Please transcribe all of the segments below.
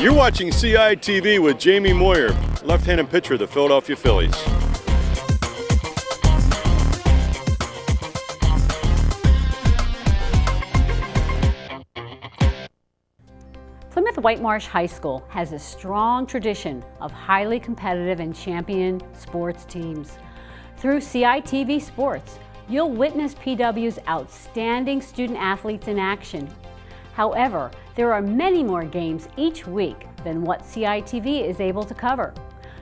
You're watching CITV with Jamie Moyer, left-handed pitcher of the Philadelphia Phillies. Plymouth Whitemarsh High School has a strong tradition of highly competitive and champion sports teams. Through CITV Sports, you'll witness PW's outstanding student athletes in action. However, there are many more games each week than what CITV is able to cover.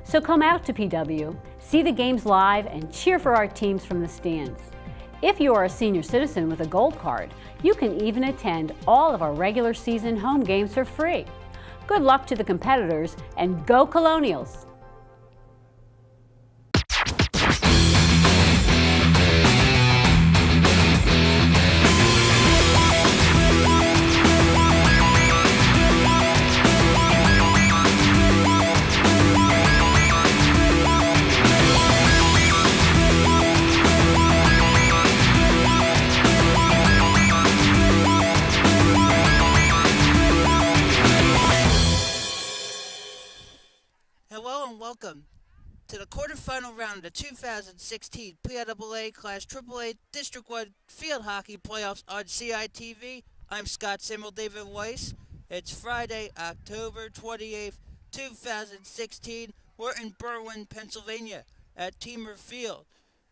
So come out to PW, see the games live, and cheer for our teams from the stands. If you are a senior citizen with a gold card, you can even attend all of our regular season home games for free. Good luck to the competitors, and go Colonials! Hello and welcome to the quarterfinal round of the 2016 PIAA Class AAA District 1 Field Hockey Playoffs on CITV. I'm Scott Samuel David Weiss. It's Friday, October 28th, 2016. We're in Berwyn, Pennsylvania at Teamer Field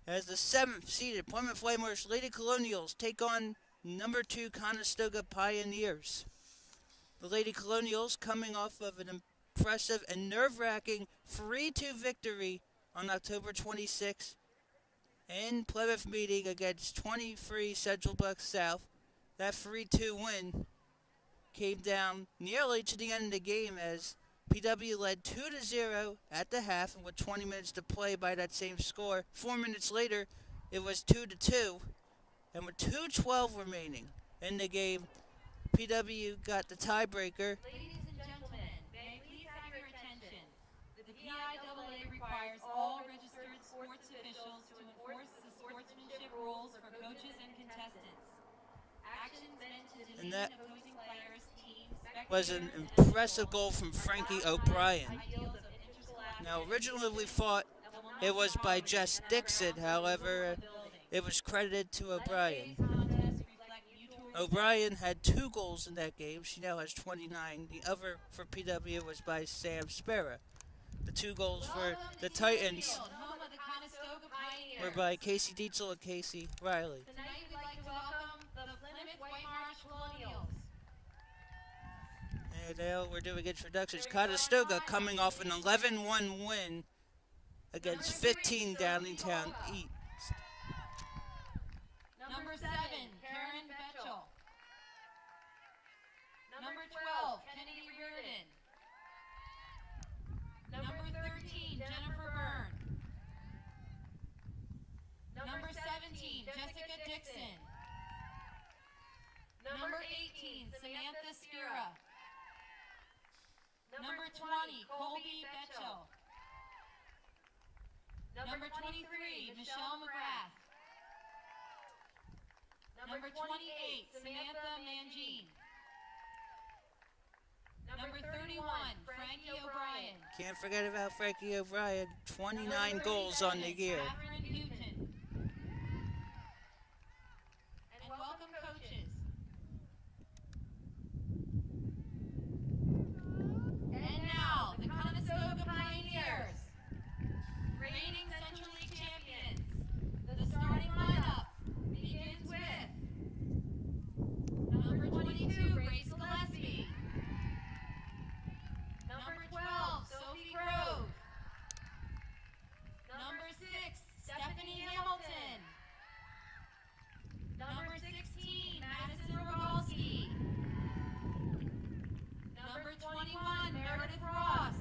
as the 7th seeded Plymouth Whitemarsh Lady Colonials take on number 2 Conestoga Pioneers. The Lady Colonials coming off of an impressive and nerve-wracking 3-2 victory on October 26th in Plymouth meeting against 23 Central Buck South. That 3-2 win came down nearly to the end of the game as PW led 2-0 at the half, and with 20 minutes to play by that same score. 4 minutes later, it was 2-2, and with 2:12 remaining in the game, PW got the tiebreaker. Ladies and gentlemen, may I please have your attention? The PIAA requires all registered sports officials to enforce the sportsmanship rules for coaches and contestants. Actions meant to demean opposing players, teams, Was an impressive goal from Frankie O'Brien. Now, originally we thought it was by Jess Dixon, however, it was credited to O'Brien. O'Brien had 2 goals in that game. She now has 29. The other for PW was by Sam Sparrow. The 2 goals for the Titans were by Casey Dietzel and Casey Riley. Tonight we'd like to welcome the Plymouth Whitemarsh Colonials. And now we're doing introductions. Conestoga coming off an 11-1 win against 15 Downingtown East. Number 7, Karen Betchel. Number 12, Kennedy Reardon. Number 13, Jennifer Byrne. Number 17, Jessica Dixon. Number 18, Samantha Spira. Number 20, Colby Betchel. Number 23, Michelle McGrath. Number 28, Samantha Mangine. Number 31, Frankie O'Brien. Can't forget about Frankie O'Brien. 29 goals on the year. Catherine Newton. And welcome coaches. And now, the Conestoga Pioneers, reigning Central League champions. The starting lineup begins with number 22, Grace Gillespie. Number 12, Sophie Grove. Number 6, Stephanie Hamilton. Number 16, Madison Rogalski. Number 21, Meredith Ross.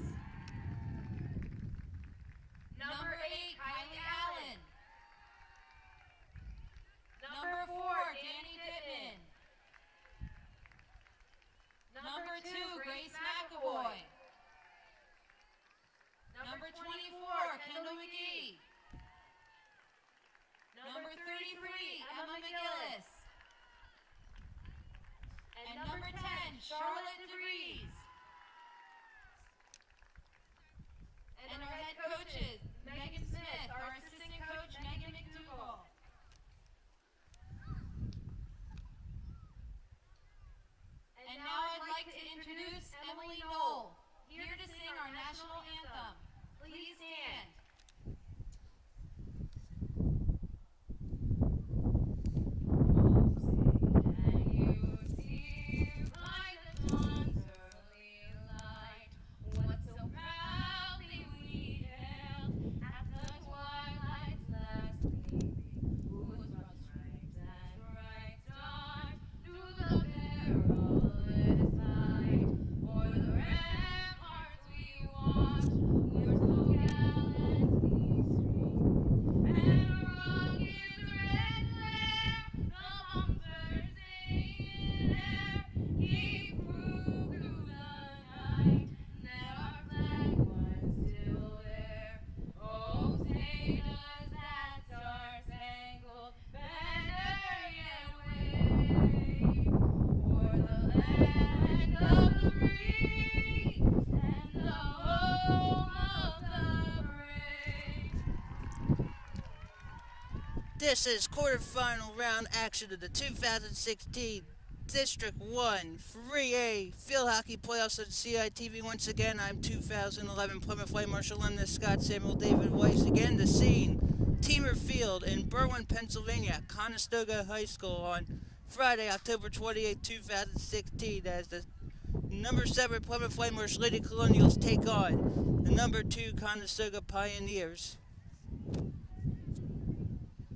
Number 8, Kylie Allen. Number 4, Danny Dittman. Number 2, Grace McAvoy. Number 24, Kendall McGee. Number 33, Emma McGillis. And number 10, Charlotte DeVries. like to introduce Emily Knoll, here to sing our national anthem. Please stand. This is quarterfinal round action of the 2016 District 1 3A Field Hockey Playoffs on CITV. Once again, I'm 2011 Plymouth Whitemarsh alumnus Scott Samuel David Weiss. Again, the scene, Teamer Field in Berwyn, Pennsylvania, Conestoga High School on Friday, October 28, 2016, as the number 7 Plymouth Whitemarsh Lady Colonials take on the number 2 Conestoga Pioneers.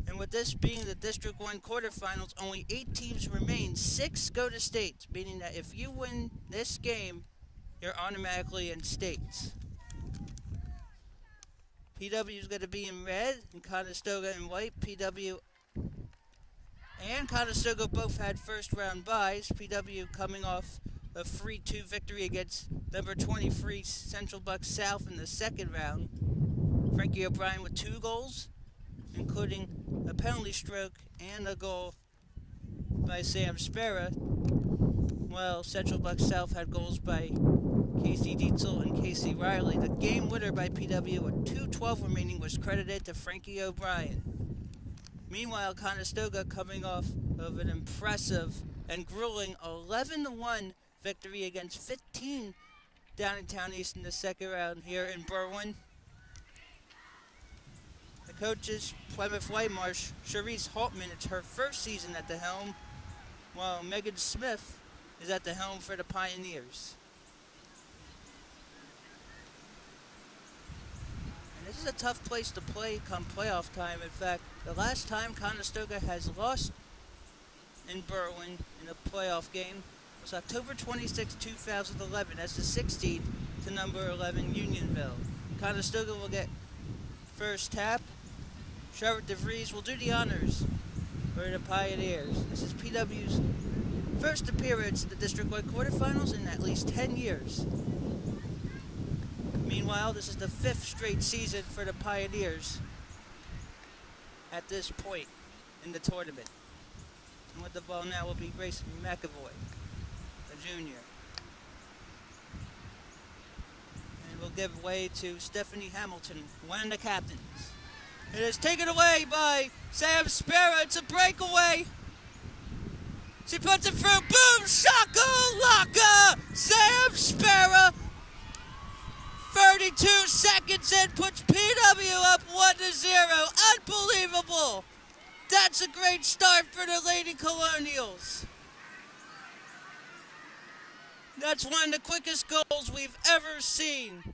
And with this being the District 1 quarterfinals, only 8 teams remain. 6 go to states, meaning that if you win this game, you're automatically in states. PW is going to be in red and Conestoga in white. PW and Conestoga both had first round byes. PW coming off a 3-2 victory against number 23 Central Bucks South in the second round. Frankie O'Brien with 2 goals, including a penalty stroke and a goal by Sam Spera. Well, Central Bucks South had goals by Casey Dietzel and Casey Riley. The game winner by PW with 2:12 remaining was credited to Frankie O'Brien. Meanwhile, Conestoga coming off of an impressive and grueling 11-1 victory against 15 Downtown East in the second round here in Berwyn. The coaches, Plymouth Whitemarsh, Charisse Haltman, it's her first season at the helm, while Megan Smith is at the helm for the Pioneers. And this is a tough place to play come playoff time. In fact, the last time Conestoga has lost in Berwyn in a playoff game was October 26, 2011. That's the 16th to number 11 Unionville. Conestoga will get first tap. Charlotte DeVries will do the honors for the Pioneers. This is PW's first appearance in the District 1 quarterfinals in at least 10 years. Meanwhile, this is the 5th straight season for the Pioneers at this point in the tournament. And with the ball now will be Grace McAvoy, a junior. And will give way to Stephanie Hamilton, one of the captains. It is taken away by Sam Spera. It's a breakaway. She puts it through. Boom! Shaka Laka! Sam Spera, 32 seconds in, puts PW up 1-0. Unbelievable. That's a great start for the Lady Colonials. That's one of the quickest goals we've ever seen.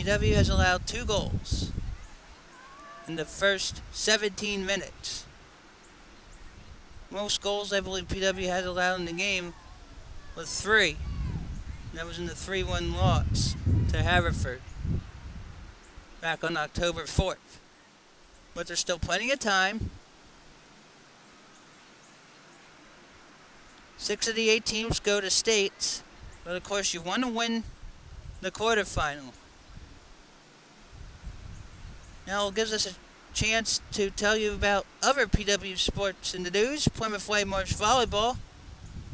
PW has allowed 2 goals in the first 17 minutes. Most goals I believe PW has allowed in the game was 3. And that was in the 3-1 loss to Haverford back on October 4th. But there's still plenty of time. 6 of the 8 teams go to states, but of course you want to win the quarterfinal. Now it gives us a chance to tell you about other PW sports in the news. Plymouth Whitemarsh volleyball,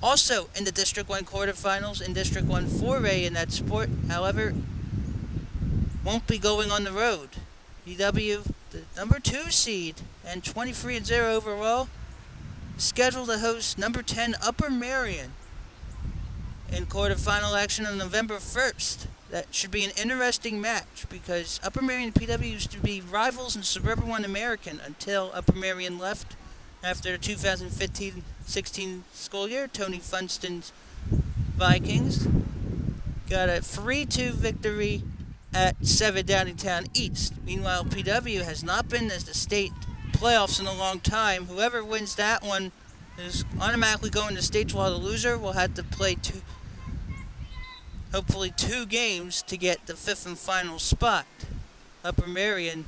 also in the District 1 quarterfinals and District 1 4A in that sport, however, won't be going on the road. PW, the number 2 seed and 23-0 overall, scheduled to host number 10 Upper Merion in quarterfinal action on November 1st. That should be an interesting match because Upper Merion and PW used to be rivals in Suburban 1 American until Upper Merion left after the 2015-16 school year. Tony Funston's Vikings got a 3-2 victory at 7 Downingtown East. Meanwhile, PW has not been as the state playoffs in a long time. Whoever wins that one is automatically going to states, while the loser will have to play hopefully two games to get the 5th and final spot. Upper Merion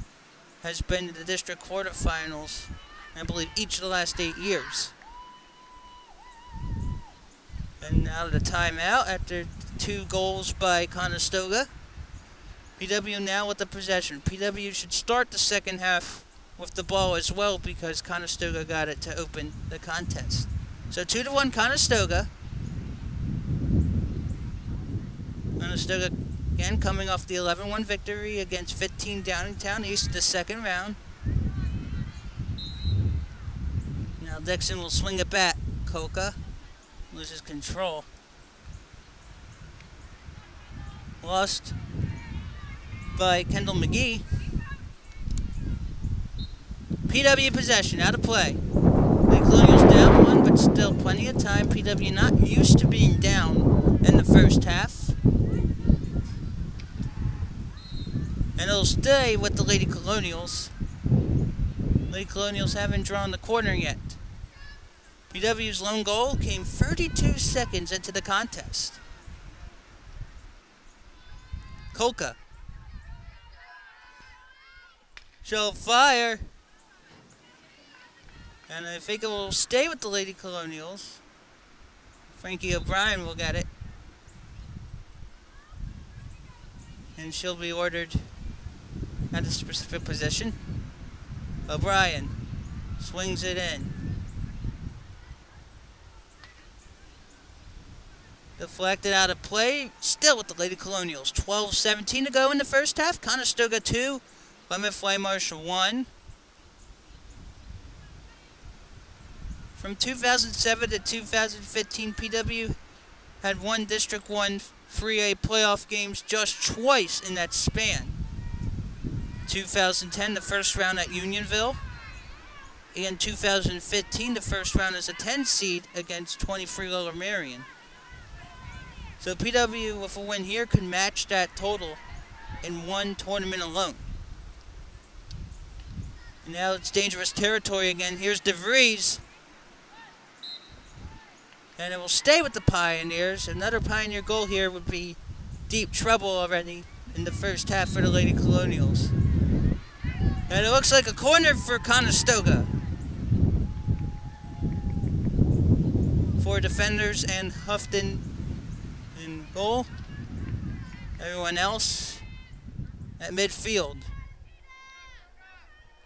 has been in the district quarterfinals, I believe, each of the last 8 years. And out of the timeout, after 2 goals by Conestoga, PW now with the possession. PW should start the second half with the ball as well because Conestoga got it to open the contest. So 2-1 Conestoga. Conestoga again coming off the 11-1 victory against 15 Downingtown East in the second round. Now Dixon will swing it back. Coca loses control. Lost by Kendall McGee. PW possession, out of play. The Colonials down 1, but still plenty of time. PW not used to being down in the first half. And it'll stay with the Lady Colonials. Lady Colonials haven't drawn the corner yet. PW's lone goal came 32 seconds into the contest. Kolka. Show fire. And I think it will stay with the Lady Colonials. Frankie O'Brien will get it. And she'll be ordered at a specific position. O'Brien swings it in. Deflected out of play, still with the Lady Colonials. 12:17 to go in the first half. Conestoga 2, Plymouth Whitemarsh 1. From 2007 to 2015, PW had won District 1 3A playoff games just twice in that span. 2010, the first round at Unionville. And 2015, the first round as a 10 seed against 23 Lower Merion. So PW, with a win here, could match that total in one tournament alone. And now it's dangerous territory again. Here's DeVries. And it will stay with the Pioneers. Another Pioneer goal here would be deep trouble already in the first half for the Lady Colonials. And it looks like a corner for Conestoga. 4 defenders and Houghton in goal. Everyone else at midfield.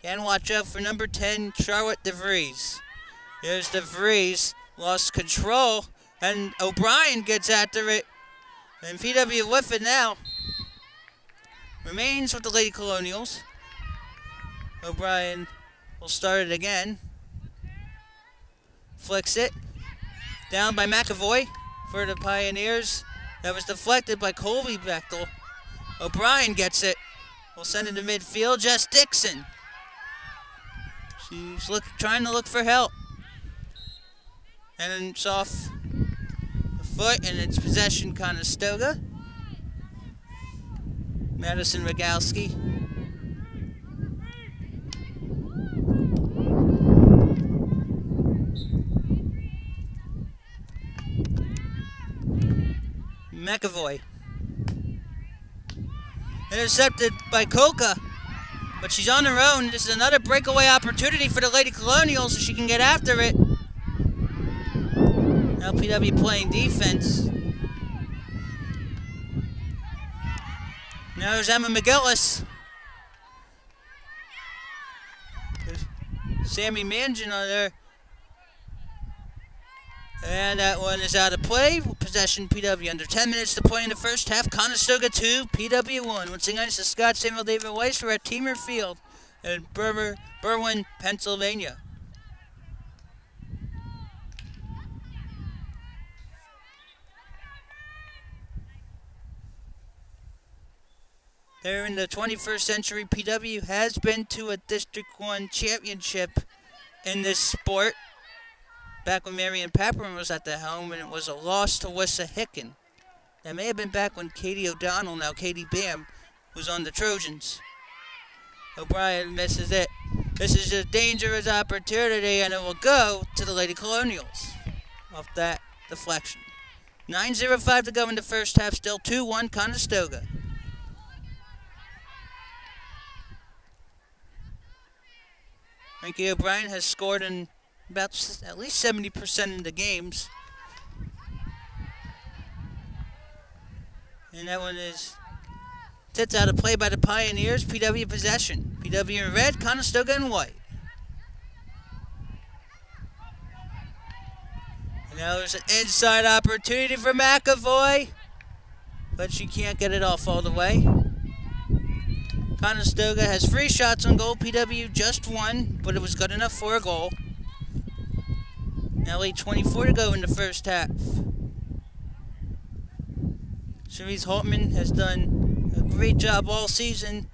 And watch out for number 10, Charlotte DeVries. Here's DeVries. Lost control, and O'Brien gets after it. And PW with it now. Remains with the Lady Colonials. O'Brien will start it again. Flicks it. Down by McAvoy for the Pioneers. That was deflected by Colby Bechtel. O'Brien gets it. We'll send it to midfield. Jess Dixon. She's trying to look for help. And then it's off the foot, and it's possession Conestoga. Madison Rogalski. McAvoy. Intercepted by Coca, but she's on her own. This is another breakaway opportunity for the Lady Colonials so she can get after it. Now PW playing defense. Now there's Emma McGillis. There's Sammy Mangin on there. And that one is out of play. Possession PW under 10 minutes to play in the first half. Conestoga 2, PW 1. Once again, it's the Scott Samuel David Weiss. We're at Teamer Field in Berwyn, Pennsylvania. There in the 21st century, PW has been to a District 1 championship in this sport. Back when Marion Papperin was at the helm, and it was a loss to Wissahickon. That may have been back when Katie O'Donnell, now Katie Bam, was on the Trojans. O'Brien misses it. This is a dangerous opportunity, and it will go to the Lady Colonials off that deflection. 9:05 to go in the first half, still 2-1 Conestoga. Frankie O'Brien has scored in about at least 70% of the games. And that one is tipped out of play by the Pioneers. PW possession. PW in red, Conestoga in white. And now there's an inside opportunity for McAvoy, but she can't get it off all the way. Conestoga has 3 shots on goal. PW just 1, but it was good enough for a goal. Now 8:24 to go in the first half. Cherise Holtman has done a great job all season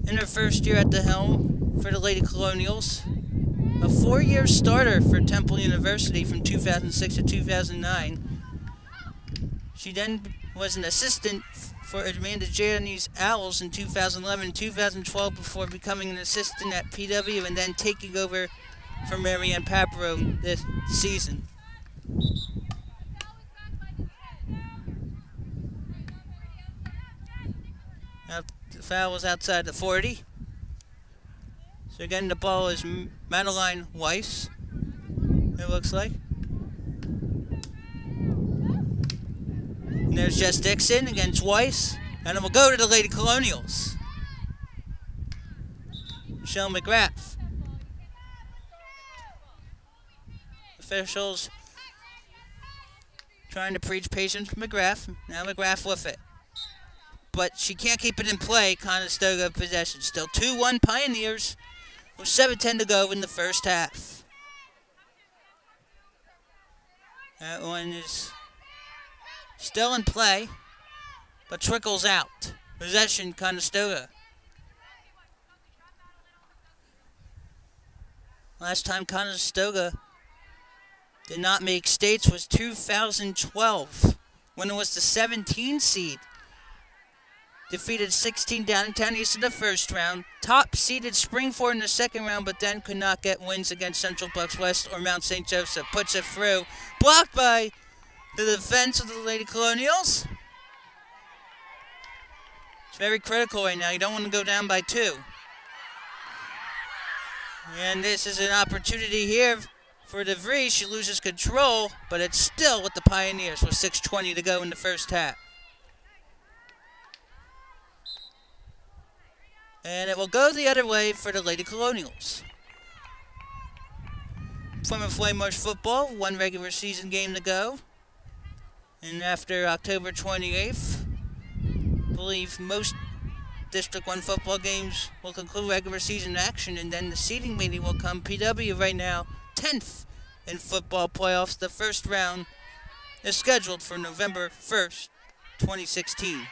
in her first year at the helm for the Lady Colonials. A 4-year starter for Temple University from 2006 to 2009. She then was an assistant for Amanda Janney's Owls in 2011 and 2012 before becoming an assistant at PW and then taking over for Marianne Papero this season. Now the foul was outside the 40. So again, the ball is Madeline Weiss, it looks like. And there's Jess Dixon against Weiss. And it will go to the Lady Colonials. Michelle McGrath. Officials trying to preach patience for McGrath. Now McGrath with it. But she can't keep it in play. Conestoga possession. Still 2-1 Pioneers with 7:10 to go in the first half. That one is still in play, but trickles out. Possession Conestoga. Last time Conestoga did not make states was 2012, when it was the 17 seed. Defeated 16 Downingtown East in the first round. Top seeded Springford in the second round, but then could not get wins against Central Bucks West or Mount St. Joseph. Puts it through. Blocked by the defense of the Lady Colonials. It's very critical right now. You don't want to go down by 2. And this is an opportunity here for DeVries. She loses control, but it's still with the Pioneers with 6:20 to go in the first half. And it will go the other way for the Lady Colonials. Plymouth Whitemarsh football, 1 regular season game to go. And after October 28th, I believe most District 1 football games will conclude regular season action, and then the seeding meeting will come. PW right now, 10th in football playoffs. The first round is scheduled for November 1st, 2016.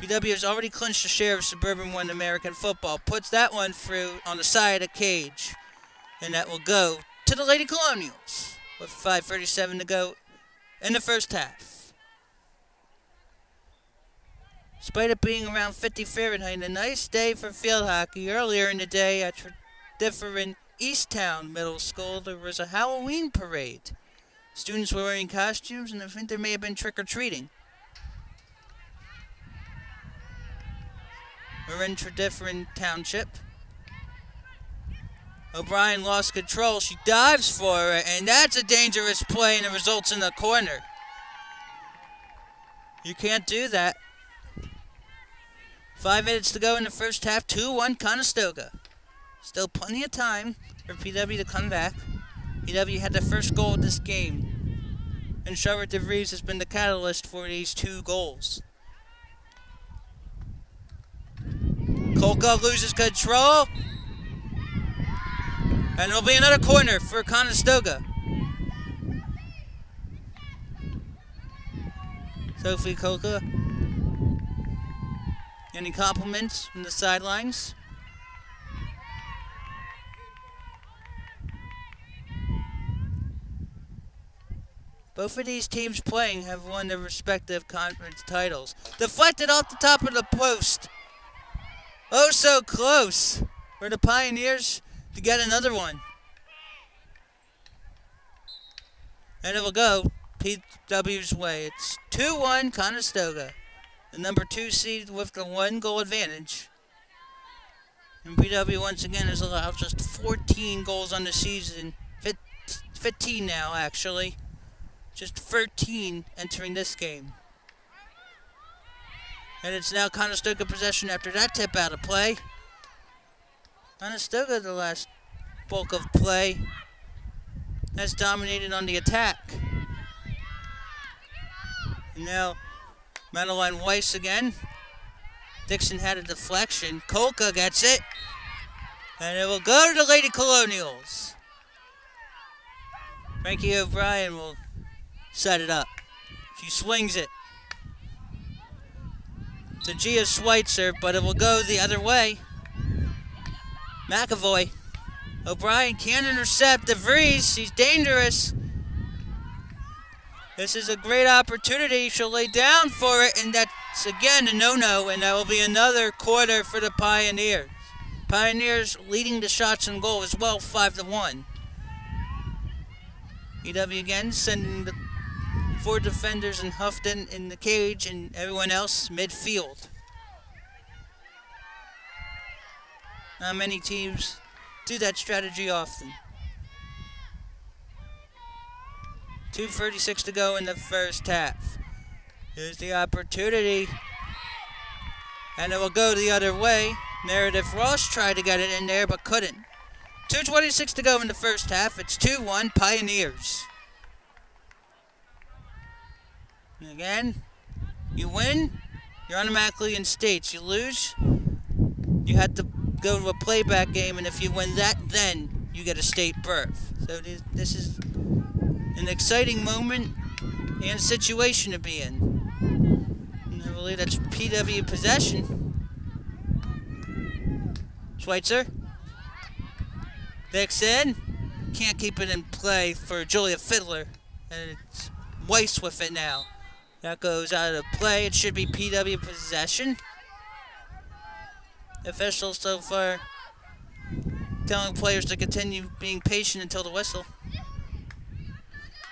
PW has already clinched a share of Suburban 1 American football. Puts that one through on the side of cage. And that will go to the Lady Colonials with 5:37 to go in the first half. Despite it being around 50 Fahrenheit, a nice day for field hockey. Earlier in the day at different Easttown Middle School, there was a Halloween parade. Students were wearing costumes, and I think there may have been trick-or-treating. We're in different township. O'Brien lost control. She dives for it, and that's a dangerous play, and it results in a corner. You can't do that. 5 minutes to go in the first half. 2-1 Conestoga. Still plenty of time for PW to come back. PW had the first goal of this game, and Charlotte DeVries has been the catalyst for these 2 goals. Kolka loses control, and it'll be another corner for Conestoga. Sophie Kolka. Any compliments from the sidelines? Both of these teams playing have won their respective conference titles. Deflected off the top of the post. Oh, so close for the Pioneers to get another one. And it will go PW's way. It's 2-1 Conestoga. The number 2 seed with the 1 goal advantage. And PW once again has allowed just 14 goals on the season. 15 now, actually. Just 13 entering this game. And it's now Conestoga possession after that tip out of play. Conestoga, the last bulk of play, has dominated on the attack. And now Madeline Weiss again. Dixon had a deflection. Kolka gets it. And it will go to the Lady Colonials. Frankie O'Brien will set it up. She swings it to Gia Schweitzer, but it will go the other way. McAvoy. O'Brien can't intercept DeVries. She's dangerous. This is a great opportunity. She'll lay down for it, and that's again a no-no, and that will be another quarter for the Pioneers. Pioneers leading the shots on goal as well, 5-1. EW again sending the 4 defenders and Houghton in the cage and everyone else midfield. Not many teams do that strategy often. 2:36 to go in the first half. Here's the opportunity. And it will go the other way. Meredith Ross tried to get it in there but couldn't. 2:26 to go in the first half. It's 2-1 Pioneers. And again, you win, you're automatically in states. You lose, you have to go to a playback game, and if you win that, then you get a state berth. So this is an exciting moment and situation to be in. And I believe that's PW possession. Schweitzer. Dixon. Can't keep it in play for Julia Fiddler. And it's Weiss with it now. That goes out of play. It should be PW possession. Officials so far telling players to continue being patient until the whistle.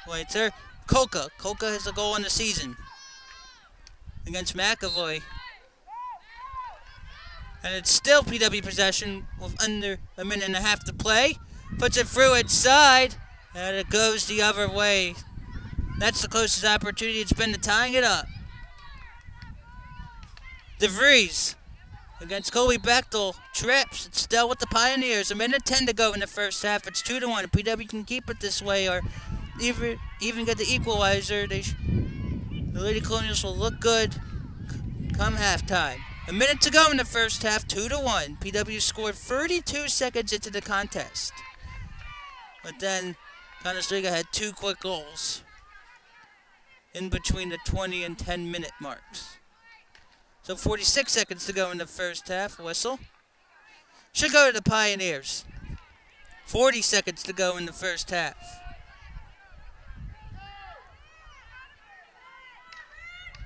Schweitzer. Kolka. Kolka has a goal in the season against McAvoy. And it's still PW possession with under a minute and a half to play. Puts it through its side, and it goes the other way. That's the closest opportunity it's been to tying it up. DeVries against Colby Bechtel. Trips. It's still with the Pioneers. A minute 10 to go in the first half. It's 2-1. If PW can keep it this way or even get the equalizer, the Lady Colonials will look good come halftime. A minute to go in the first half, 2-1. PW scored 32 seconds into the contest. But then Conestoga had 2 quick goals in between the 20 and 10 minute marks. So 46 seconds to go in the first half. Whistle. Should go to the Pioneers. 40 seconds to go in the first half.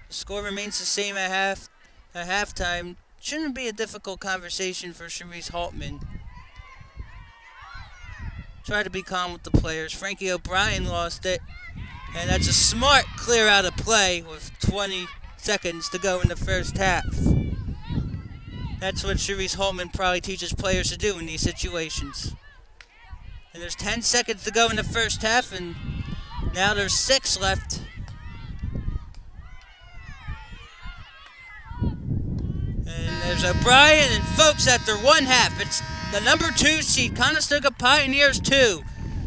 The score remains the same at half. at halftime. Shouldn't be a difficult conversation for Sharice Haltman. Try to be calm with the players. Frankie O'Brien lost it. And that's a smart clear out of play with 20 seconds to go in the first half. That's what Sharice Haltman probably teaches players to do in these situations. And there's 10 seconds to go in the first half, and now there's 6 left. And there's O'Brien, and folks, after one half, it's the number 2 seed, Conestoga Pioneers 2,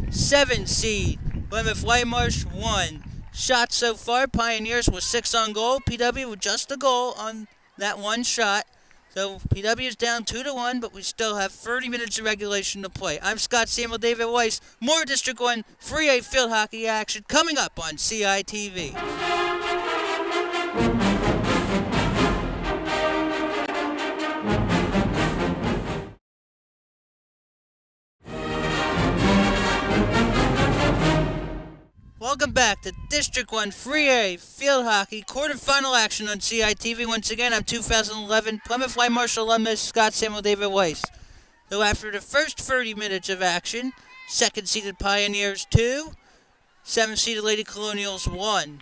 7 seed, Plymouth Whitemarsh 1. Shots so far, Pioneers with 6 on goal, PW with just a goal on that one shot. So PW is down 2-1, but we still have 30 minutes of regulation to play. I'm Scott Samuel David Weiss. More District 1 3A field hockey action coming up on CITV. Welcome back to District 1 3A Field Hockey quarterfinal action on CITV. Once again, I'm 2011 Plymouth Whitemarsh alumnus Scott Samuel David Weiss. So after the first 30 minutes of action, second-seeded Pioneers 2, 7th-seeded Lady Colonials 1.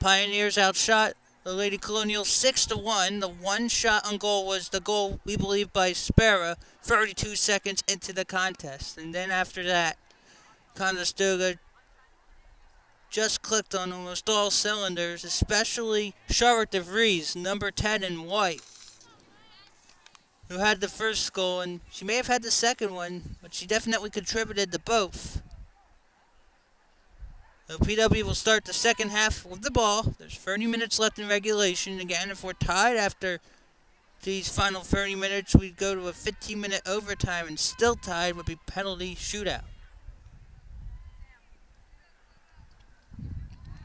Pioneers outshot the Lady Colonials 6-1. The one shot on goal was the goal, we believe, by Spera 32 seconds into the contest. And then after that, Conestoga just clicked on almost all cylinders, especially Charlotte DeVries, number 10 in white, who had the first goal, and she may have had the second one, but she definitely contributed to both. So PW will start the second half with the ball. There's 30 minutes left in regulation. Again, if we're tied after these final 30 minutes, we'd go to a 15-minute overtime, and still tied would be penalty shootout.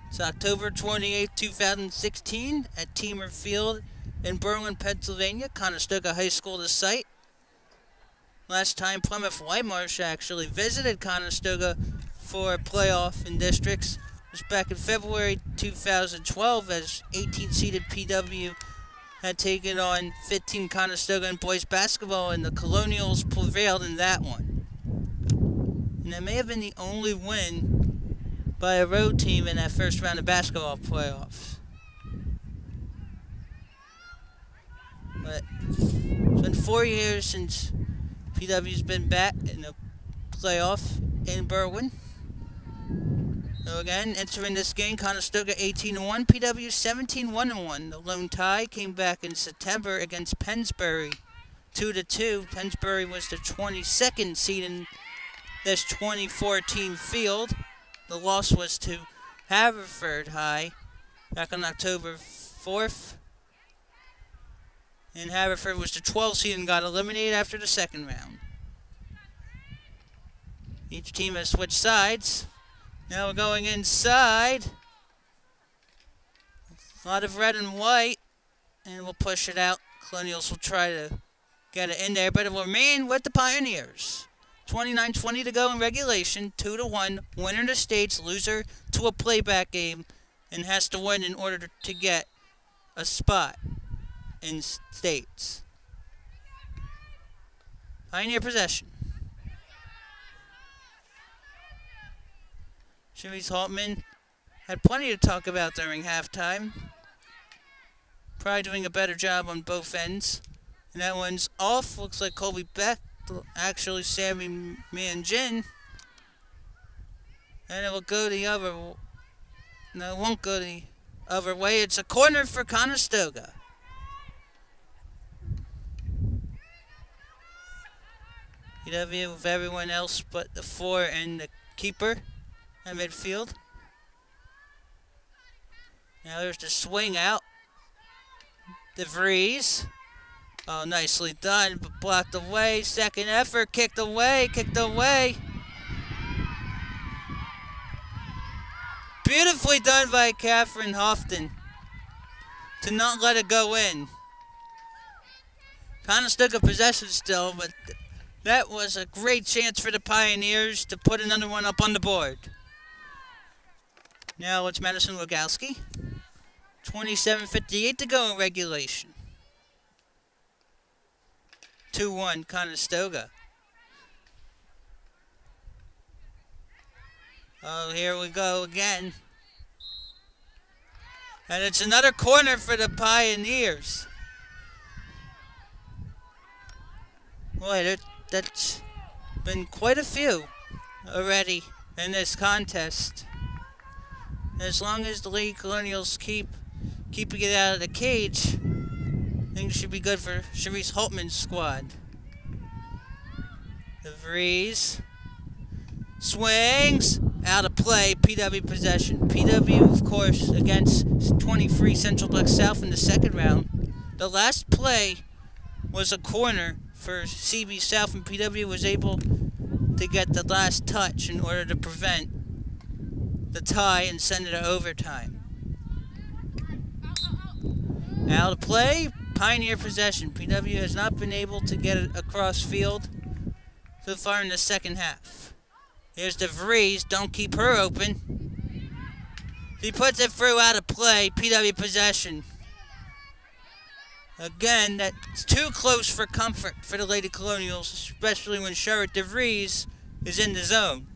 It's October 28, 2016 at Teamer Field in Berwyn, Pennsylvania. Conestoga High School the site. Last time Plymouth Whitemarsh actually visited Conestoga for a playoff in districts was back in February 2012 as 18-seeded PW had taken on 15 Conestoga in boys basketball, and the Colonials prevailed in that one. And that may have been the only win by a road team in that first round of basketball playoffs. But it's been 4 years since PW's been back in a playoff in Berwyn. So again, entering this game, Conestoga 18-1, PW 17-1-1. The lone tie came back in September against Pennsbury, 2-2. Pennsbury was the 22nd seed in this 2014 field. The loss was to Haverford High back on October 4th. And Haverford was the 12th seed and got eliminated after the second round. Each team has switched sides. Now we're going inside. A lot of red and white. And we'll push it out. Colonials will try to get it in there, but it will remain with the Pioneers. 29-20 to go in regulation, 2-1. Winner to states, loser to a playback game, and has to win in order to get a spot in states. Pioneer possession. Sharice Haltman had plenty to talk about during halftime. Probably doing a better job on both ends. And that one's off. Looks like Colby Beck. Actually, Sammy Manjin. And it will go the other. No, it won't go the other way. It's a corner for Conestoga. PW with everyone else but the 4 and the keeper at midfield. Now there's the swing out. DeVries. Oh, nicely done, but blocked away. Second effort, kicked away. Beautifully done by Catherine Houghton to not let it go in. Conestoga possession still, but that was a great chance for the Pioneers to put another one up on the board. Now it's Madison Rogowski. 27:58 to go in regulation. 2-1 Conestoga. Oh, here we go again. And it's another corner for the Pioneers. Boy, that's been quite a few already in this contest. As long as the Lady Colonials keeping it out of the cage, things should be good for Sharice Holtman's squad. DeVries swings out of play. PW possession. PW, of course, against 23 Central Black South in the second round. The last play was a corner for CB South, and PW was able to get the last touch in order to prevent the tie and send it to overtime. Out of play, Pioneer possession. PW has not been able to get it across field so far in the second half. Here's DeVries, don't keep her open. He puts it through out of play, PW possession. Again, that's too close for comfort for the Lady Colonials, especially when Charlotte DeVries is in the zone.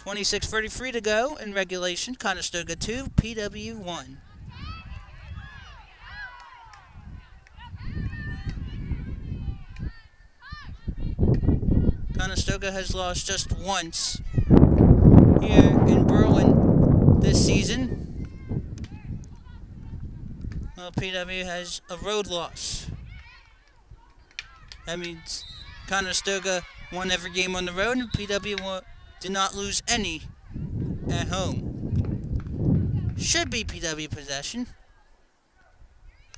26:33 to go in regulation. Conestoga 2, PW 1. Conestoga has lost just once here in Berlin this season. Well, PW has a road loss. That means Conestoga won every game on the road, and PW did not lose any at home. Should be PW possession.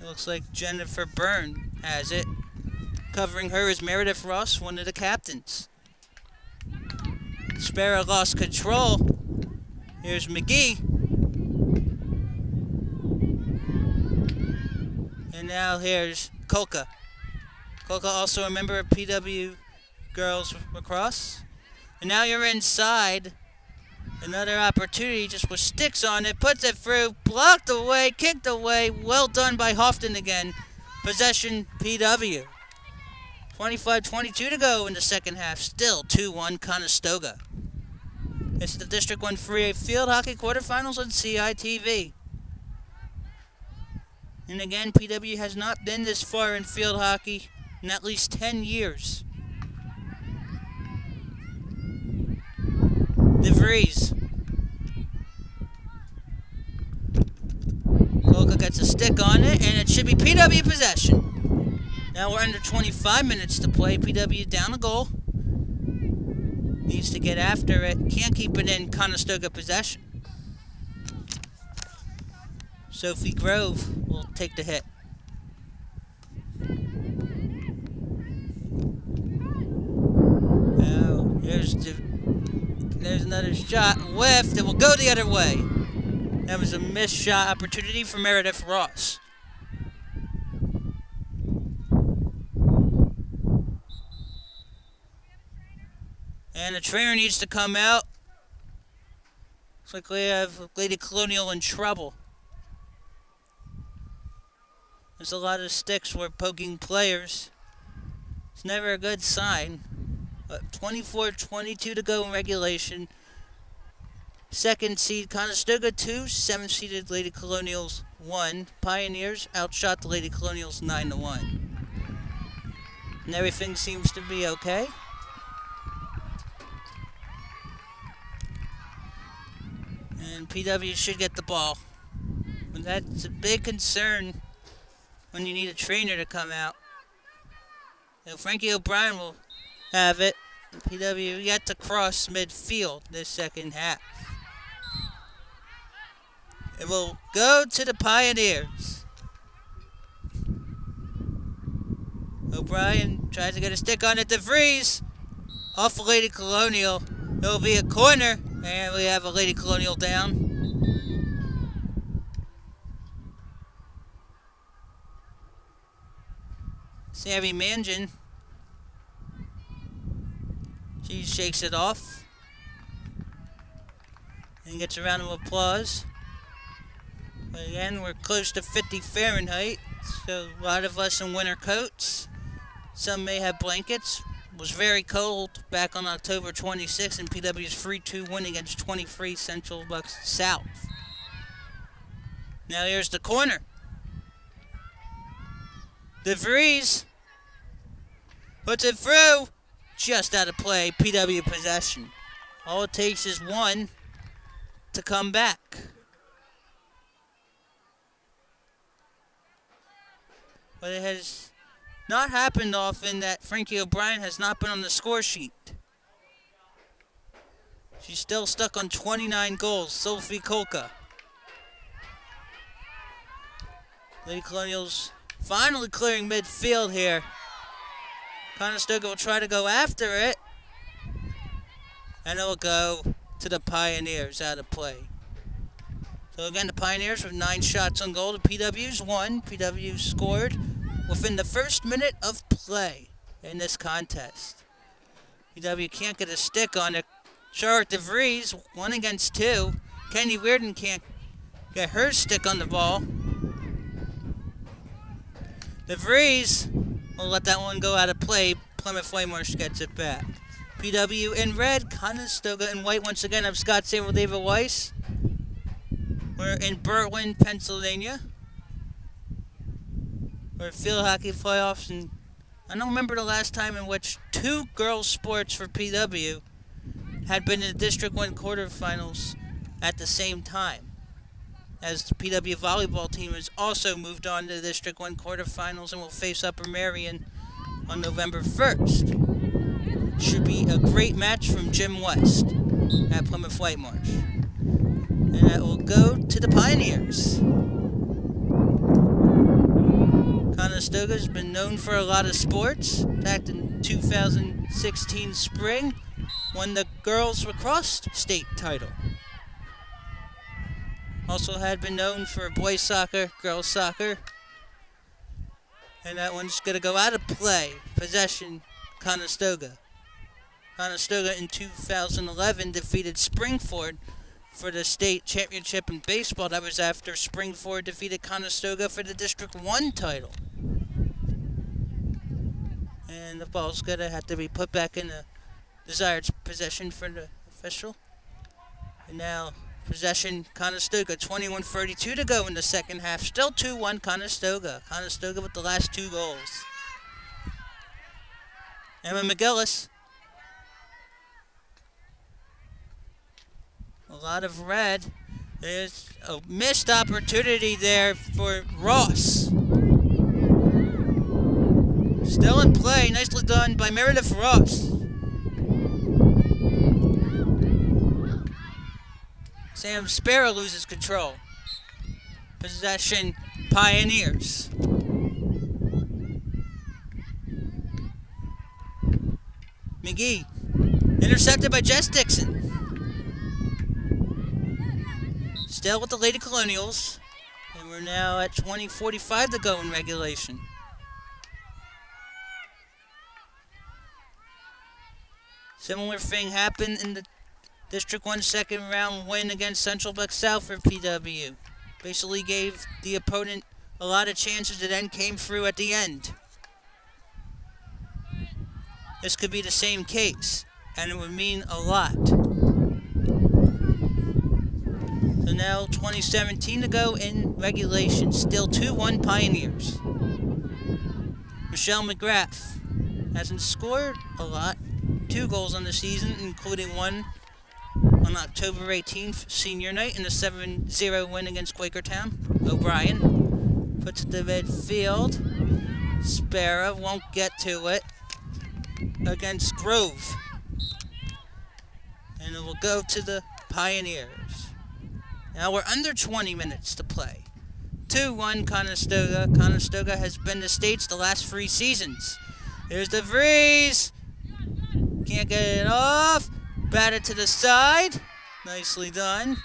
It looks like Jennifer Byrne has it. Covering her is Meredith Ross, one of the captains. Sparrow lost control. Here's McGee. And now here's Kolka. Kolka also a member of PW Girls Lacrosse. And now you're inside. Another opportunity just with sticks on it. Puts it through. Blocked away. Kicked away. Well done by Houghton again. Possession PW. 25-22 to go in the second half. Still 2-1 Conestoga. It's the District 1 3A Field Hockey Quarterfinals on CITV. And again, PW has not been this far in field hockey in at least 10 years. DeVries. Kolka gets a stick on it, and it should be PW possession. Now we're under 25 minutes to play. PW down a goal. Needs to get after it. Can't keep it in. Conestoga possession. Sophie Grove will take the hit. Now, there's another shot. Whiffed. It will go the other way. That was a missed shot opportunity for Meredith Ross. And the trainer needs to come out. Looks like we have Lady Colonial in trouble. There's a lot of sticks where poking players. It's never a good sign. But 24-22 to go in regulation. Second seed Conestoga 2, 7th-seeded Lady Colonials 1. Pioneers outshot the Lady Colonials 9-1. And everything seems to be okay. And PW should get the ball. But that's a big concern when you need a trainer to come out. Now Frankie O'Brien will have it. PW yet to cross midfield this second half. It will go to the Pioneers. O'Brien tries to get a stick on it. DeVries off of Lady Colonial. It will be a corner, and we have a Lady Colonial down. Savvy Mangan. She shakes it off and gets a round of applause. But again, we're close to 50 Fahrenheit, so a lot of us in winter coats. Some may have blankets. It was very cold back on October 26th in PW's 3-2 win against 23 Central Bucks South. Now here's the corner. DeVries puts it through. Just out of play. PW possession. All it takes is one to come back. But it has not happened often that Frankie O'Brien has not been on the score sheet. She's still stuck on 29 goals. Sophie Kolka. Lady Colonials finally clearing midfield here. Conestoga will try to go after it. And it will go to the Pioneers out of play. So again, the Pioneers with 9 shots on goal. The PW's 1. PW scored within the first minute of play in this contest. PW can't get a stick on it. Charlotte DeVries, 1 against 2. Kenny Reardon can't get her stick on the ball. DeVries will let that one go out of play. Plymouth Whitemarsh gets it back. PW in red, Conestoga in white. Once again, I'm Scott Sable, David Weiss. We're in Berlin, Pennsylvania. We're field hockey playoffs, and I don't remember the last time in which 2 girls' sports for PW had been in the District 1 quarterfinals at the same time, as the PW volleyball team has also moved on to the District 1 quarterfinals and will face Upper Marion on November 1st. Should be a great match from Jim West at Plymouth Whitemarsh. And that will go to the Pioneers. Conestoga has been known for a lot of sports. Back in 2016 spring, won the girls lacrosse state title. Also had been known for boys soccer, girls soccer. And that one's going to go out of play. Possession, Conestoga. Conestoga in 2011 defeated Springford for the state championship in baseball. That was after Springford defeated Conestoga for the District 1 title. And the ball's going to have to be put back in the desired possession for the official. And now possession, Conestoga, 21:32 to go in the second half. Still 2-1 Conestoga. Conestoga with the last 2 goals. Emma McGillis. A lot of red. There's a missed opportunity there for Ross. Still in play. Nicely done by Meredith Ross. Sam Sparrow loses control. Possession, Pioneers. McGee. Intercepted by Jess Dixon. Still with the Lady Colonials. And we're now at 20:45 to go in regulation. Similar thing happened in the District 1 second round win against Central Bucks South for PW. Basically gave the opponent a lot of chances that then came through at the end. This could be the same case, and it would mean a lot. So now 2017 to go in regulation. Still 2-1 Pioneers. Michelle McGrath hasn't scored a lot. 2 goals on the season, including 1 on October 18th, senior night, in a 7-0 win against Quakertown. O'Brien puts it to midfield. Sparrow won't get to it against Grove. And it will go to the Pioneers. Now we're under 20 minutes to play. 2-1 Conestoga. Conestoga has been the States the last 3 seasons. Here's DeVries. Can't get it off. Batted to the side. Nicely done.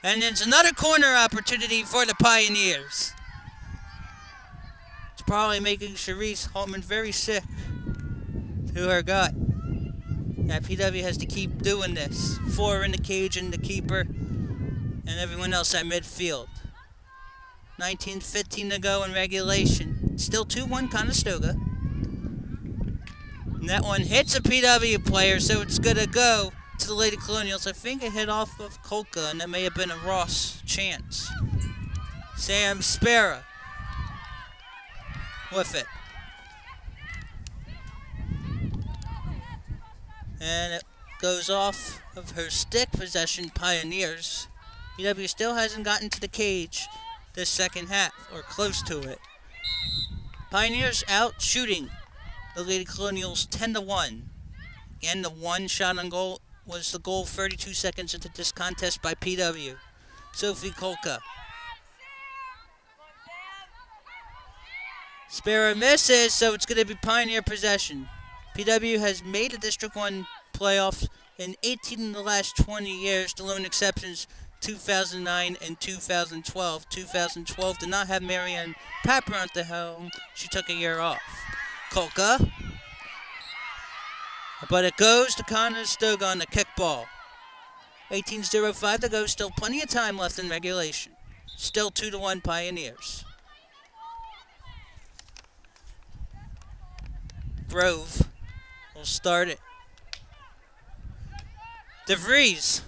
And there's another corner opportunity for the Pioneers. It's probably making Charisse Holtman very sick to her gut. That PW has to keep doing this. 4 in the cage and the keeper. And everyone else at midfield. 19:15 to go in regulation. Still 2-1 Conestoga. And that one hits a PW player, so it's going to go to the Lady Colonials. I think it hit off of Kolka, and that may have been a Ross chance. Sam Spera with it. And it goes off of her stick. Possession, Pioneers. PW still hasn't gotten to the cage this second half, or close to it. Pioneers out shooting the Lady Colonials 10-1. Again, the one shot on goal was the goal 32 seconds into this contest by PW. Sophie Kolka. Spera misses, so it's going to be Pioneer possession. PW has made the District 1 playoffs in 18 of the last 20 years, the lone exceptions 2009 and 2012. 2012 did not have Marianne Papper at the helm. She took a year off. Kolka. But it goes to Conestoga on the kickball. 18:05 to go, still plenty of time left in regulation. Still 2-1 Pioneers. Grove will start it. DeVries.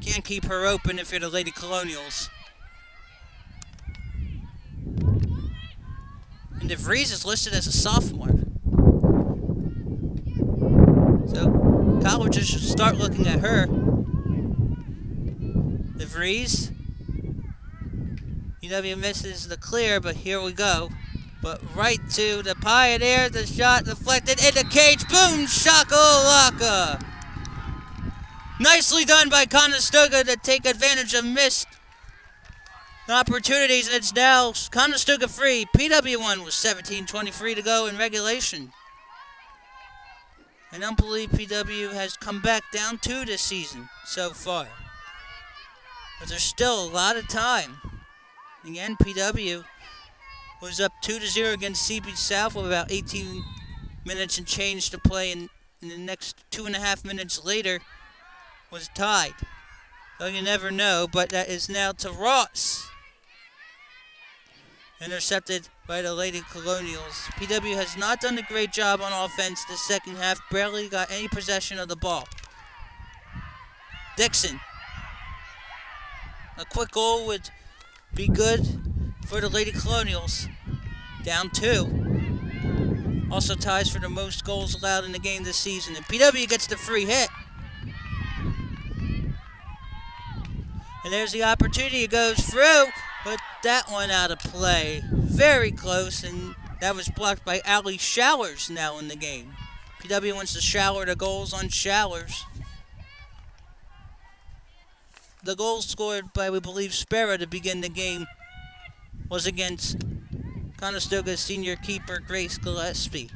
Can't keep her open if you're the Lady Colonials. And DeVries is listed as a sophomore. So colleges should start looking at her. DeVries. UW misses the clear, but here we go. But right to the Pioneer, the shot deflected in the cage. Boom! Shakalaka! Nicely done by Conestoga to take advantage of missed opportunities, and it's now Conestoga free. PW1 with 17:23 to go in regulation. I don't believe PW has come back down 2 this season so far. But there's still a lot of time. Again, PW was up 2-0 against CB South with about 18 minutes and change to play, and in the next 2.5 minutes later was tied. So you never know, but that is now to Ross. Intercepted by the Lady Colonials. PW has not done a great job on offense this second half. Barely got any possession of the ball. Dixon. A quick goal would be good for the Lady Colonials. Down 2. Also ties for the most goals allowed in the game this season. And PW gets the free hit. And there's the opportunity. It goes through, but that one out of play. Very close, and that was blocked by Allie Showers now in the game. PW wants to shower the goals on Showers. The goal scored by, we believe, Spera to begin the game was against Conestoga's senior keeper, Grace Gillespie,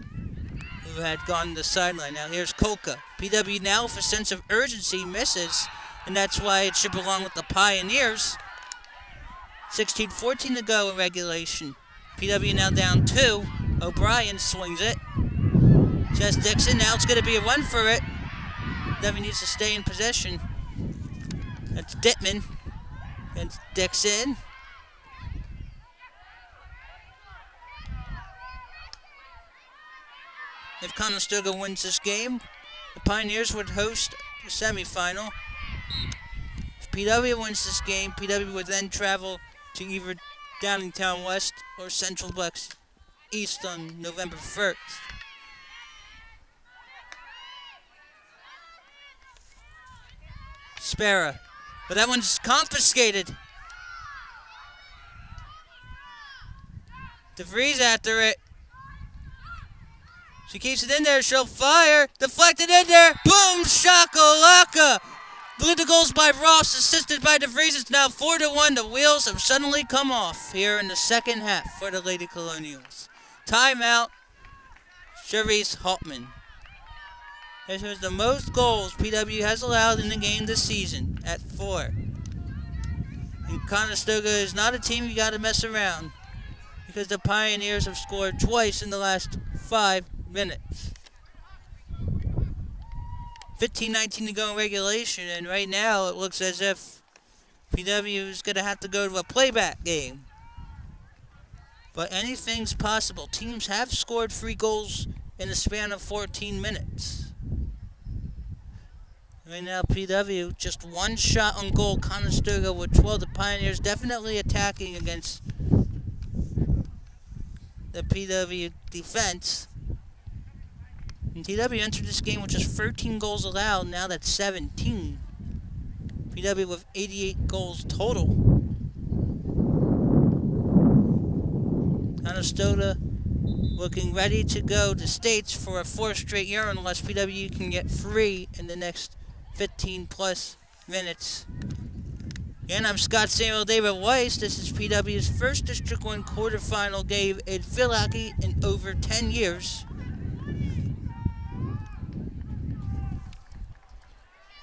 who had gone to the sideline. Now here's Kolka. PW now, with a sense of urgency, misses, and that's why it should belong with the Pioneers. 16:14 to go in regulation. PW now down 2. O'Brien swings it. Just Dixon. Now it's going to be a run for it. PW needs to stay in possession. That's Dittman against Dixon. If Conestoga wins this game, the Pioneers would host the semifinal. If PW wins this game, PW would then travel to either Downingtown West or Central Bucks East on November 1st. Spera. But that one's confiscated. DeVries after it. She keeps it in there. She'll fire. Deflected in there. Boom! Shakalaka! Lead the goals by Ross, assisted by DeVries. It's now 4-1. The wheels have suddenly come off here in the second half for the Lady Colonials. Timeout. Cherise Haltman. This was the most goals PW has allowed in the game this season at 4. And Conestoga is not a team you got to mess around, because the Pioneers have scored twice in the last 5 minutes. 15:19 to go in regulation, and right now it looks as if PW is going to have to go to a playback game. But anything's possible. Teams have scored 3 goals in the span of 14 minutes. Right now, PW just one shot on goal. Conestoga with 12. The Pioneers definitely attacking against the PW defense. And PW entered this game with just 13 goals allowed. Now that's 17. PW with 88 goals total. Conestoga looking ready to go to states for a 4th straight year unless PW can get free in the next 15 plus minutes. And I'm Scott Samuel David Weiss. This is PW's first District 1 quarterfinal game in field hockey in over 10 years.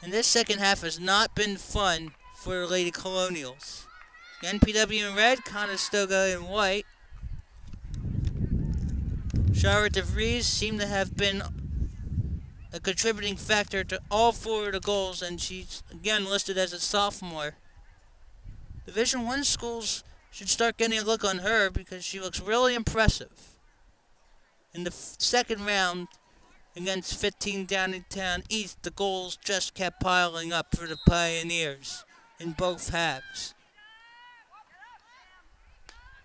And this second half has not been fun for Lady Colonials. Again, PW in red, Conestoga in white. Charlotte DeVries seemed to have been a contributing factor to all 4 of the goals, and she's again listed as a sophomore. Division I schools should start getting a look on her because she looks really impressive. In the second round against 15 Downingtown East, the goals just kept piling up for the Pioneers in both halves.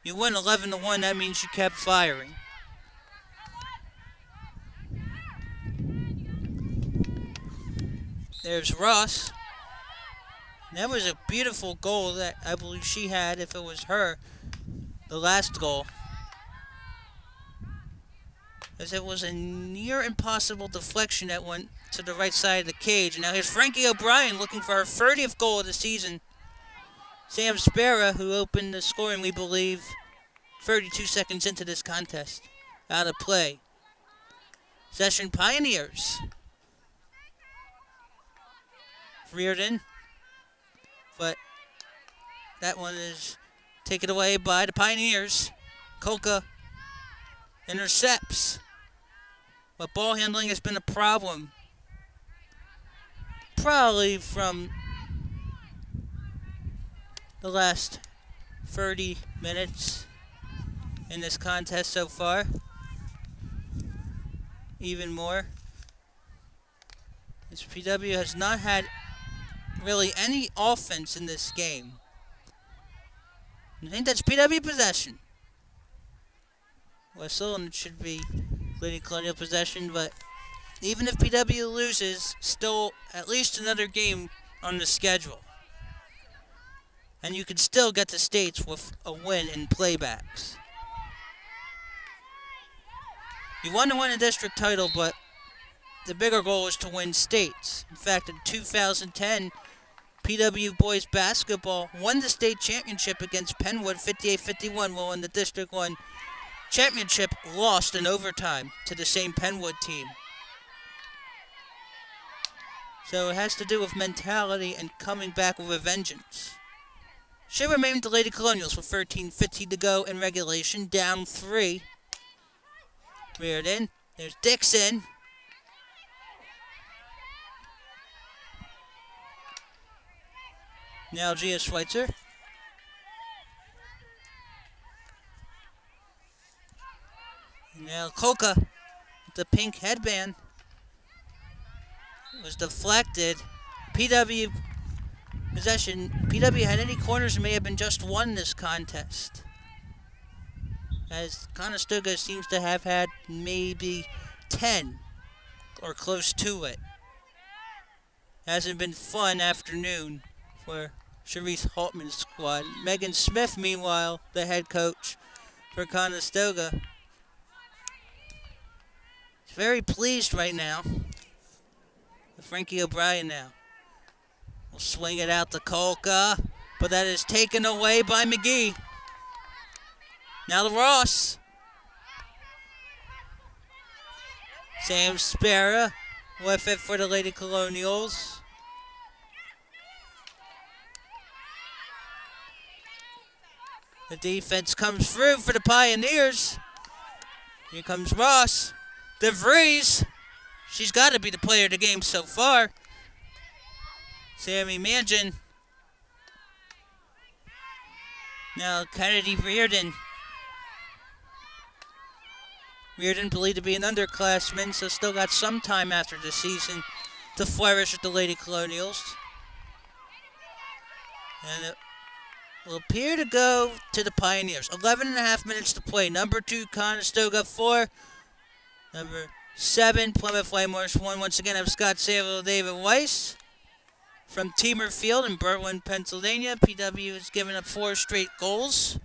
You win 11-1, that means you kept firing. There's Ross. That was a beautiful goal that I believe she had, if it was her, the last goal. As it was a near impossible deflection that went to the right side of the cage. And now here's Frankie O'Brien looking for her 30th goal of the season. Sam Spera, who opened the scoring, we believe, 32 seconds into this contest, out of play. Possession Pioneers. Reardon, but that one is taken away by the Pioneers. Kolka intercepts, but ball handling has been a problem. Probably from the last 30 minutes in this contest so far. Even more. This PW has not had really any offense in this game. I think that's PW possession. Whistle, and it should be Lady Colonial possession, but even if PW loses, still at least another game on the schedule. And you could still get to states with a win in playbacks. You want to win a district title, but the bigger goal is to win states. In fact, in 2010, PW boys basketball won the state championship against Penwood 58-51, while in the District 1 championship lost in overtime to the same Penwood team. So it has to do with mentality and coming back with a vengeance. Should remain with the Lady Colonials with 13:15 to go in regulation, down 3. Reardon, there's Dixon. Now Gia Schweitzer. Now Kolka, the pink headband, was deflected. PW possession. PW had any corners, it may have been just one this contest, as Conestoga seems to have had maybe 10 or close to it. Hasn't been fun afternoon for Sharice Haltman's squad. Megan Smith, meanwhile, the head coach for Conestoga, is very pleased right now. Frankie O'Brien now will swing it out to Kolka, but that is taken away by McGee. Now to Ross. Sam Spera with it for the Lady Colonials. The defense comes through for the Pioneers. Here comes Ross. DeVries. She's got to be the player of the game so far. Sammy Mangan. Now Kennedy Reardon. Reardon believed to be an underclassman, so still got some time after the season to flourish with the Lady Colonials. And it will appear to go to the Pioneers. 11 and a half minutes to play. Number 2, Conestoga 4. Number 7, Plymouth Whitemarsh 1. Once again, I'm Scott Saville, David Weiss from Teamer Field in Berwyn, Pennsylvania. PW has given up 4 straight goals.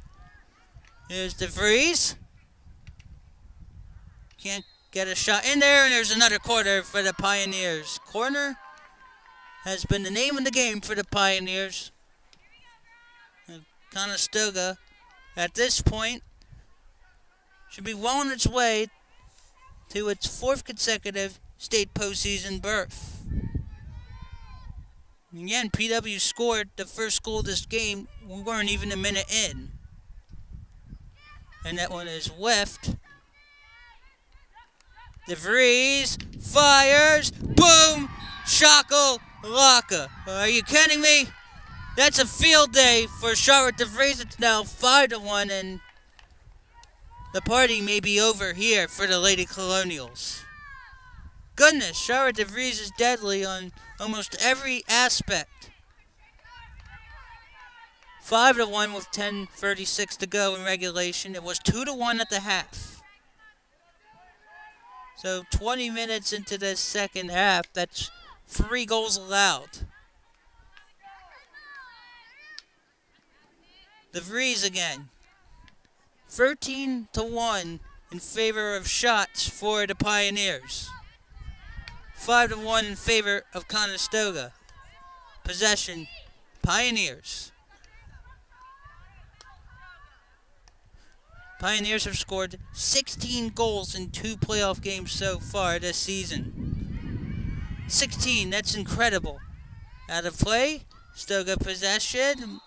Here's DeVries. Can't get a shot in there, and there's another corner for the Pioneers. Corner has been the name of the game for the Pioneers. Conestoga, at this point, should be well on its way to its 4th consecutive state postseason berth. Again, PW scored the first goal of this game. We weren't even a minute in. And that one is whiffed. DeVries fires. Boom! Shackle Laka. Are you kidding me? That's a field day for Charlotte DeVries. It's now 5-1, and the party may be over here for the Lady Colonials. Goodness, Charlotte DeVries is deadly on almost every aspect. 5-1 with 10:36 to go in regulation. It was 2-1 at the half. So 20 minutes into the second half, that's 3 goals allowed. DeVries again. 13-1 in favor of shots for the Pioneers. 5-1 in favor of Conestoga. Possession, Pioneers. Pioneers have scored 16 goals in 2 playoff games so far this season. 16, that's incredible. Out of play, Stoga possession,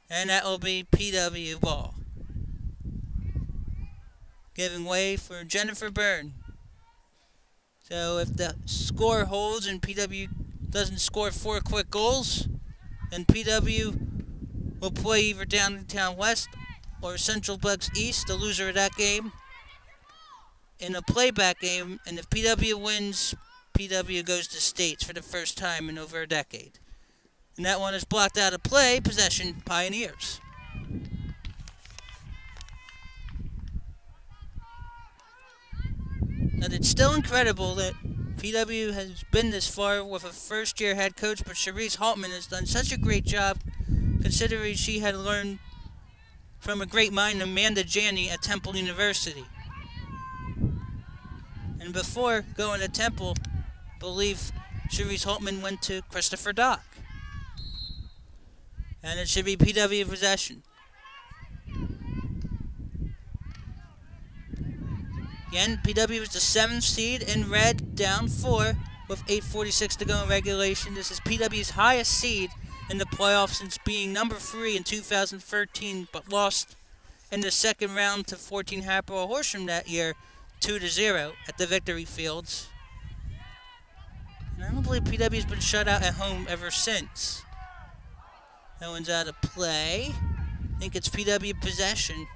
and that will be PW ball. Giving way for Jennifer Byrne. So if the score holds and PW doesn't score 4 quick goals, then PW will play either Downtown West or Central Bucks East, the loser of that game, in a playback game. And if PW wins, PW goes to states for the first time in over a decade. And that one is blocked out of play. Possession, Pioneers. And it's still incredible that PW has been this far with a first-year head coach, but Cherise Haltman has done such a great job, considering she had learned from a great mind, Amanda Janney, at Temple University. And before going to Temple, I believe Cherise Haltman went to Christopher Dock. And it should be PW possession. Again, PW is the 7th seed in red, down 4 with 8:46 to go in regulation. This is PW's highest seed in the playoffs since being number 3 in 2013, but lost in the second round to 14 Harper Horsham that year, 2-0 at the Victory Fields. And I don't believe PW's been shut out at home ever since. That one's out of play. I think it's PW possession.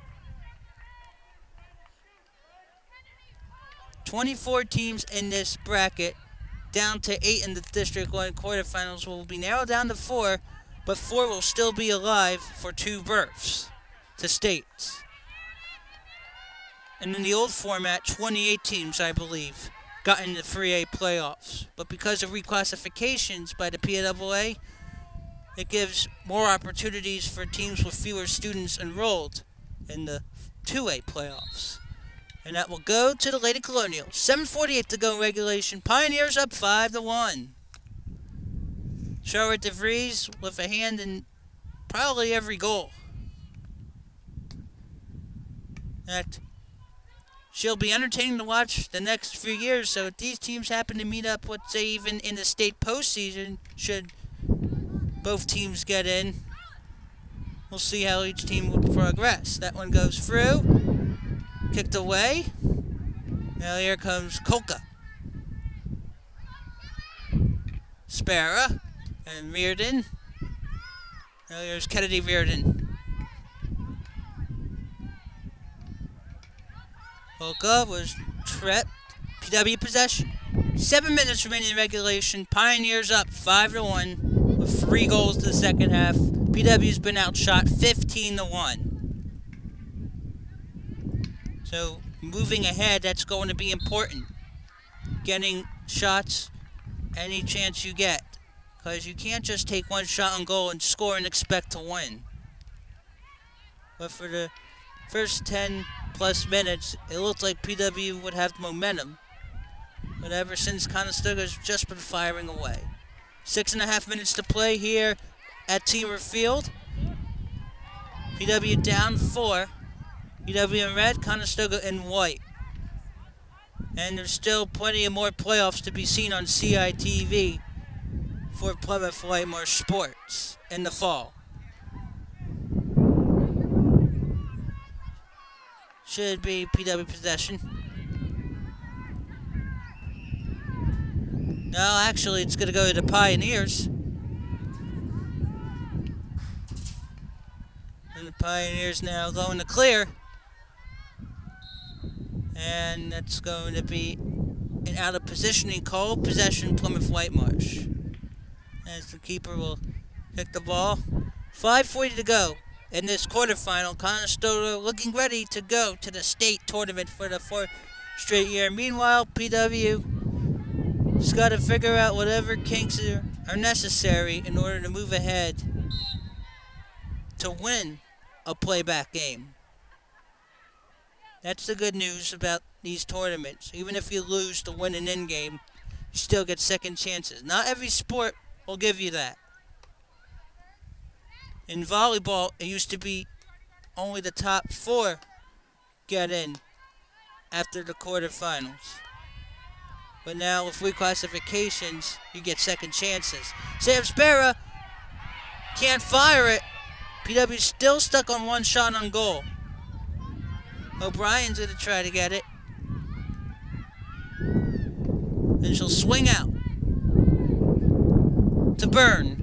24 teams in this bracket, down to 8 in the District 1 quarterfinals, will be narrowed down to 4, but 4 will still be alive for 2 berths to states. And in the old format, 28 teams, I believe, got into 3A playoffs. But because of reclassifications by the PIAA, it gives more opportunities for teams with fewer students enrolled in the 2A playoffs. And that will go to the Lady Colonials. 7:48 to go in regulation. Pioneers up 5-1. Charlotte DeVries with a hand in probably every goal. That she'll be entertaining to watch the next few years. So if these teams happen to meet up, let's say even in the state postseason, should both teams get in, we'll see how each team will progress. That one goes through. Kicked away. Now here comes Kolka. Spera and Reardon. Now here's Kennedy Reardon. Hoka was tripped. PW possession. 7 minutes remaining in regulation. Pioneers up 5-1 with 3 goals to the second half. PW's been outshot 15-1. So moving ahead, that's going to be important. Getting shots any chance you get. Because you can't just take one shot on goal and score and expect to win. But for the first 10 plus minutes, it looked like PW would have momentum. But ever since, Conestoga's just been firing away. 6.5 minutes to play here at Teamer Field. PW down 4. PW in red, Conestoga in white. And there's still plenty of more playoffs to be seen on CITV for Plymouth Whitemarsh Sports in the fall. Should be PW possession. No, actually, it's going to go to the Pioneers. And the Pioneers now going to clear. And that's going to be an out of positioning call. Possession, Plymouth Whitemarsh. As the keeper will kick the ball. 5:40 to go in this quarterfinal. Conestoga looking ready to go to the state tournament for the 4th straight year. Meanwhile, PW's got to figure out whatever kinks are necessary in order to move ahead to win a playback game. That's the good news about these tournaments. Even if you lose to win an in-game, you still get second chances. Not every sport will give you that. In volleyball, it used to be only the top 4 get in after the quarterfinals. But now with reclassifications, you get second chances. Sam Spera can't fire it. PW's still stuck on 1 shot on goal. O'Brien's going to try to get it. Then she'll swing out to Byrne.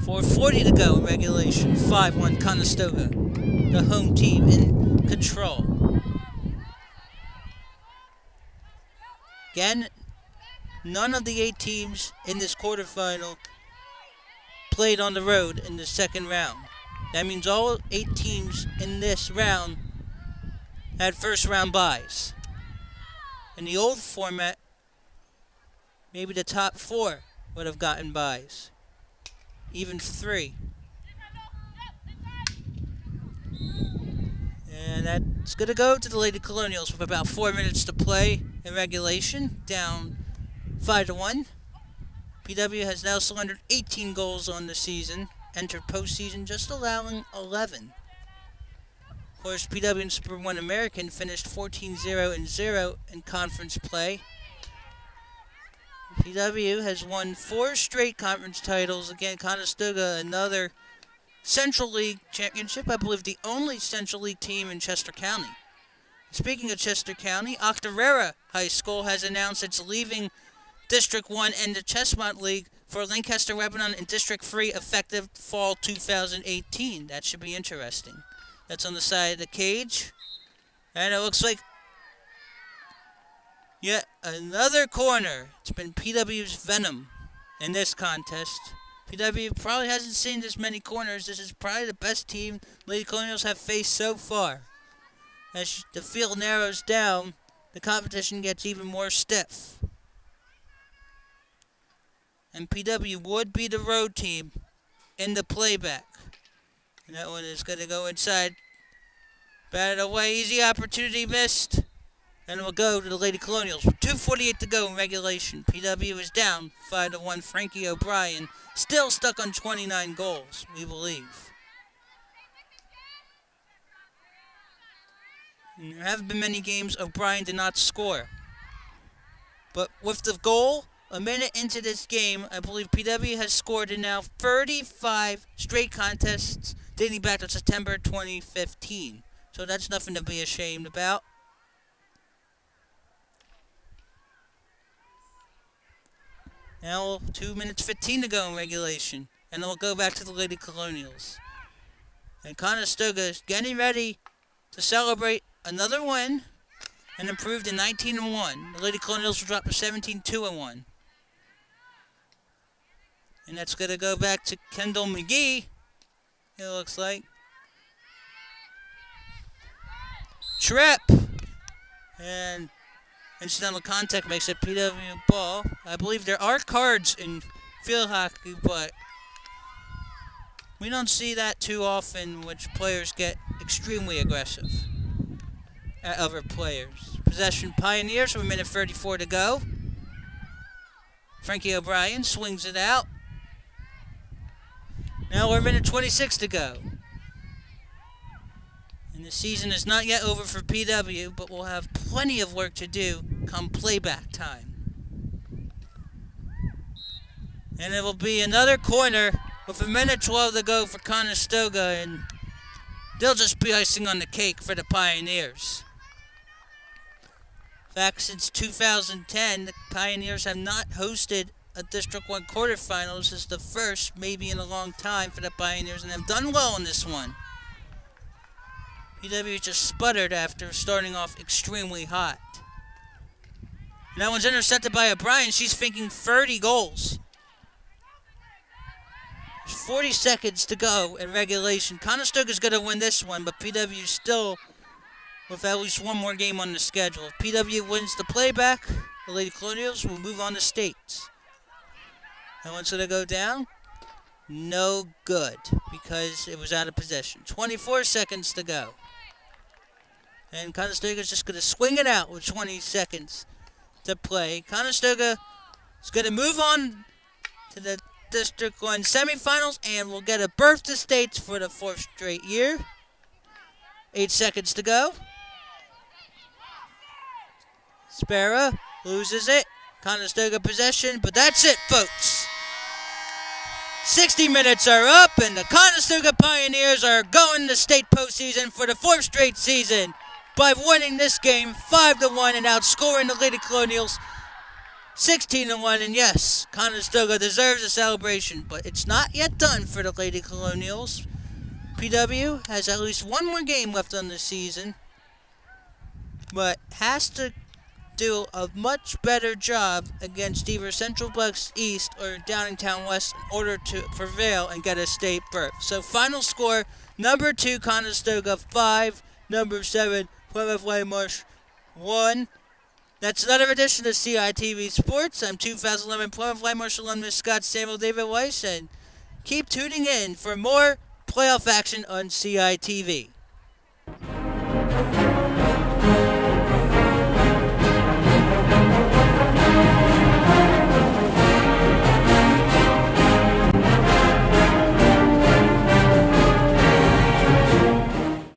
4:40 to go in regulation. 5-1 Conestoga. The home team in control. Again, none of the 8 teams in this quarterfinal played on the road in the second round. That means all 8 teams in this round had first round byes. In the old format, maybe the top 4 would have gotten byes. Even 3. And that's going to go to the Lady Colonials with about 4 minutes to play in regulation. Down 5-1. PW has now surrendered 18 goals on the season. Entered postseason just allowing 11. Of course, PW and Super 1 American finished 14-0-0 in conference play. PW has won 4 straight conference titles. Again, Conestoga, another Central League championship. I believe the only Central League team in Chester County. Speaking of Chester County, Octorara High School has announced it's leaving District 1 and the Chestmont League for Lancaster Lebanon in District 3 effective fall 2018. That should be interesting. That's on the side of the cage. And it looks like yet another corner. It's been PW's venom in this contest. PW probably hasn't seen this many corners. This is probably the best team Lady Colonials have faced so far. As the field narrows down, the competition gets even more stiff. And PW would be the road team in the playback. And that one is going to go inside. Batted away, easy opportunity missed. And we'll go to the Lady Colonials. 2:48 to go in regulation. PW is down 5-1. Frankie O'Brien still stuck on 29 goals, we believe. And there haven't been many games O'Brien did not score. But with the goal, a minute into this game, I believe PW has scored in now 35 straight contests dating back to September 2015. So that's nothing to be ashamed about. Now 2 minutes 15 to go in regulation. And then we'll go back to the Lady Colonials. And Conestoga is getting ready to celebrate another win and improved to 19-1. The Lady Colonials will drop to 17-2-1. And that's going to go back to Kendall McGee, it looks like. Trip. And incidental contact makes it PW ball. I believe there are cards in field hockey, but we don't see that too often, which players get extremely aggressive at other players. Possession Pioneers with a minute 34 to go. Frankie O'Brien swings it out. Now we're a minute 26 to go. And the season is not yet over for PW, but we'll have plenty of work to do come playback time. And it will be another corner with a minute 12 to go for Conestoga, and they'll just be icing on the cake for the Pioneers. In fact, since 2010, the Pioneers have not hosted a District 1 quarterfinals. This is the first, maybe in a long time, for the Pioneers, and have done well in this one. PW just sputtered after starting off extremely hot. And that one's intercepted by O'Brien. She's thinking 30 goals. There's 40 seconds to go in regulation. Conestoga's going to win this one, but PW still with at least one more game on the schedule. If PW wins the playback, the Lady Colonials will move on to states. That one's going to go down. No good, because it was out of possession. 24 seconds to go. And Conestoga's just going to swing it out with 20 seconds to play. Conestoga is going to move on to the District 1 semifinals and will get a berth to states for the 4th straight year. 8 seconds to go. Sparrow loses it. Conestoga possession, but that's it, folks. 60 minutes are up, and the Conestoga Pioneers are going to state postseason for the 4th straight season by winning this game 5-1 and outscoring the Lady Colonials 16-1. And yes, Conestoga deserves a celebration, but it's not yet done for the Lady Colonials. PW has at least one more game left on the season, but has to do a much better job against either Central Bucks East or Downingtown West in order to prevail and get a state berth. So final score, number 2 Conestoga 5, number 7 Plymouth Whitemarsh 1. That's another edition of CITV Sports. I'm 2011 Plymouth Whitemarsh alumnus Scott Samuel David Weiss, and keep tuning in for more playoff action on CITV.